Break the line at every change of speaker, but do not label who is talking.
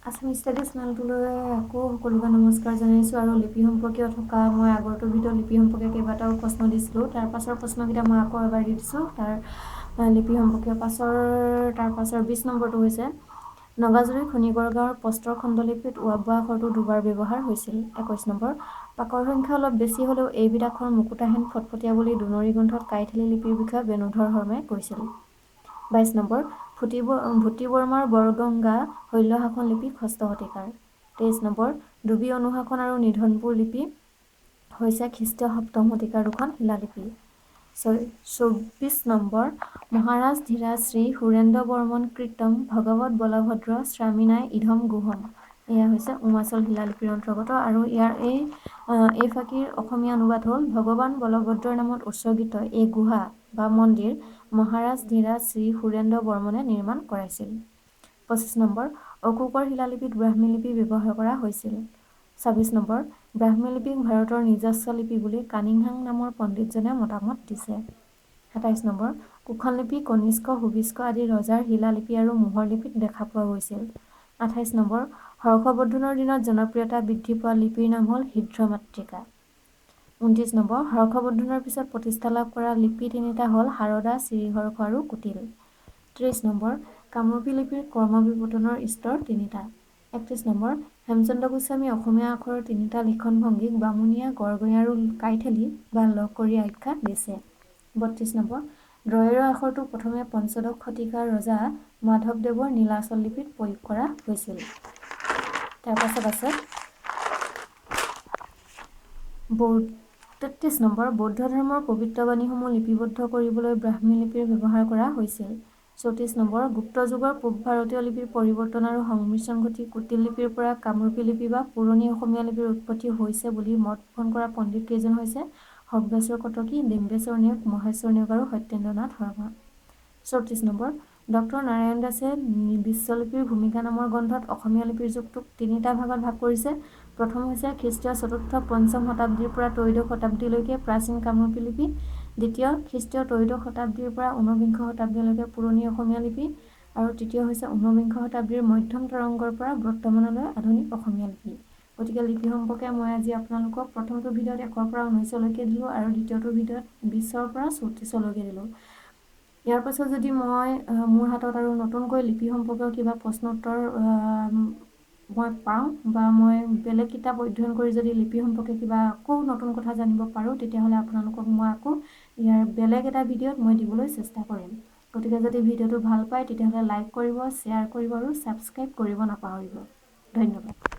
Assam study চেনেলটোলৈ আকৌ সকলোকে নমস্কাৰ জনাইছোঁ আৰু লিপি সম্পৰ্কীয় থকা মই আগৰটো ভিডিঅ' লিপি সম্পৰ্কীয় কেইবাটাও প্ৰশ্ন দিছিলোঁ তাৰ পাছৰ প্ৰশ্নকেইটা মই আকৌ এবাৰ দি দিছোঁ তাৰ লিপি সম্পৰ্কীয় তাৰ পাছৰ 20 নম্বৰটো হৈছে নগাজুৰি খনিগড় গাঁৱৰ প্ৰস্তৰ খণ্ডলিপিত ৱা আখৰটো দুবাৰ ব্যৱহাৰ হৈছিল 21 নম্বৰ পাকৰ সংখ্যা অলপ বেছি হ'লেও এইবিধ আখৰ মুকুতাহেন ফটফটীয়া বুলি দুনৰী গ্ৰন্থত কাইথেলী লিপিৰ বিষয়ে বেণুধৰ শৰ্মাই কৈছিল 22 নম্বৰ ভূতি বৰ্মাৰ বৰগংগা শৈলশাসন লিপি ষষ্ঠ শতিকাৰ 23 নম্বৰ ডুবি অনুশাসন আৰু নিধনপুৰ লিপি হৈছে খ্ৰীষ্টীয় সপ্তম শতিকাৰ দুখন শিলালিপি 24 নম্বৰ মহাৰাজ ধীৰাজ শ্ৰী সুৰেন্দ্ৰ বৰ্মন কীৰ্তম ভগৱত বলভদ্ৰ স্বামীনাই ইধম গুহম এয়া হৈছে উমাচল শিলালিপিৰ অন্তৰ্গত আৰু ইয়াৰ এই ফাঁকিৰ অসমীয়া অনুবাদ হ'ল ভগৱান বলভদ্ৰৰ নামত উৎসৰ্গিত এই গুহা বা মন্দিৰ মহাৰাজ ধীৰাজ শ্ৰী সুৰেন্দ্ৰ বৰ্মনে নিৰ্মাণ কৰাইছিল 25 নম্বৰ অশোকৰ শিলালিপিত ব্ৰাহ্মী লিপি ব্যৱহাৰ কৰা হৈছিল 26 নম্বৰ ব্ৰাহ্মী লিপিক ভাৰতৰ নিজস্ব লিপি বুলি কানিংহাম নামৰ পণ্ডিতজনে মতামত দিছে 27 নম্বৰ কুশল লিপি কনিষ্ক সুবিষ্ক আদি ৰজাৰ শিলালিপি আৰু মোহৰ লিপিত দেখা পোৱা গৈছিল 28 নম্বৰ হৰ্ষবৰ্ধনৰ দিনত জনপ্ৰিয়তা বৃদ্ধি পোৱা লিপিৰ নাম হ'ল হৃদ্ৰমাতৃকা 29 নম্বৰ হৰ্ষবৰ্ধনৰ পিছত প্ৰতিষ্ঠা লাভ কৰা লিপি তিনিটা হ'ল সাৰদা শ্ৰীহৰ্ষ আৰু কুটিল 30 নম্বৰ কামৰূপী লিপিৰ কৰ্মবিৱৰ্তনৰ স্তৰ তিনিটা 31 নম্বৰ হেমচন্দ্ৰ গোস্বামী অসমীয়া আখৰৰ তিনিটা লিখন ভংগীক বামুণীয়া গড়গঞা আৰু কাইথেলী বা লগ কৰি আখ্যা দিছে 32 নম্বৰ দ্ৰয়ৰ আখৰটো প্ৰথমে পঞ্চদশ শতিকাৰ ৰজা মাধৱদেৱৰ নীলাচল লিপিত প্ৰয়োগ কৰা হৈছিল তাৰ পাছত আছে 33 নম্বৰ বৌদ্ধ ধৰ্মৰ পবিত্ৰ বাণীসমূহ লিপিবদ্ধ কৰিবলৈ ব্ৰাহ্মী লিপিৰ ব্যৱহাৰ কৰা হৈছিল 34 নম্বৰ গুপ্ত যুগৰ পূব ভাৰতীয় লিপিৰ পৰিৱৰ্তন আৰু সংমিশ্ৰণ ঘটি কুটিল লিপিৰ পৰা কামৰূপী লিপি বা পুৰণি অসমীয়া লিপিৰ উৎপত্তি হৈছে বুলি মত পোষণ কৰা পণ্ডিত কেইজন হৈছে সৰ্বেশ্বৰ কটকী ডিম্বেশ্বৰ নেওগ মহেশ্বৰ নেওগ আৰু সত্যেন্দ্ৰনাথ শৰ্মা 34 নম্বৰ ডক্টৰ নাৰায়ণ দাসে বিশ্বলিপিৰ ভূমিকা নামৰ গ্ৰন্থত অসমীয়া লিপিৰ যুগটোক তিনিটা ভাগত ভাগ কৰিছে প্ৰথম হৈছে খ্ৰীষ্টীয় চতুৰ্থ পঞ্চম শতাব্দীৰ পৰা ত্ৰয়োদশ শতাব্দীলৈকে প্ৰাচীন কামৰূপী লিপি দ্বিতীয় খ্ৰীষ্টীয় ত্ৰয়োদশ শতাব্দীৰ পৰা ঊনবিংশ শতাব্দীলৈকে পুৰণি অসমীয়া লিপি আৰু তৃতীয় হৈছে ঊনবিংশ শতাব্দীৰ মধ্যম তৰংগৰ পৰা বৰ্তমানলৈ আধুনিক অসমীয়া লিপি গতিকে লিপি সম্পৰ্কে মই আজি আপোনালোকক প্ৰথমটো ভিডিঅ'ত 1 পৰা 19 লৈকে দিলোঁ আৰু দ্বিতীয়টো ভিডিঅ'ত 20 পৰা 34 লৈকে দিলোঁ ইয়াৰ পাছত যদি মই মোৰ হাতত আৰু নতুনকৈ লিপি সম্পৰ্কীয় কিবা প্ৰশ্ন উত্তৰ মই পাওঁ বা মই বেলেগ কিতাপ অধ্যয়ন কৰি যদি লিপি সম্পৰ্কে কিবা আকৌ নতুন কথা জানিব পাৰোঁ তেতিয়াহ'লে আপোনালোকক মই আকৌ ইয়াৰ বেলেগ এটা ভিডিঅ'ত মই দিবলৈ চেষ্টা কৰিম গতিকে যদি ভিডিঅ'টো ভাল পায় তেতিয়াহ'লে লাইক কৰিব শ্বেয়াৰ কৰিব আৰু ছাবস্ক্ৰাইব কৰিব নাপাহৰিব ধন্যবাদ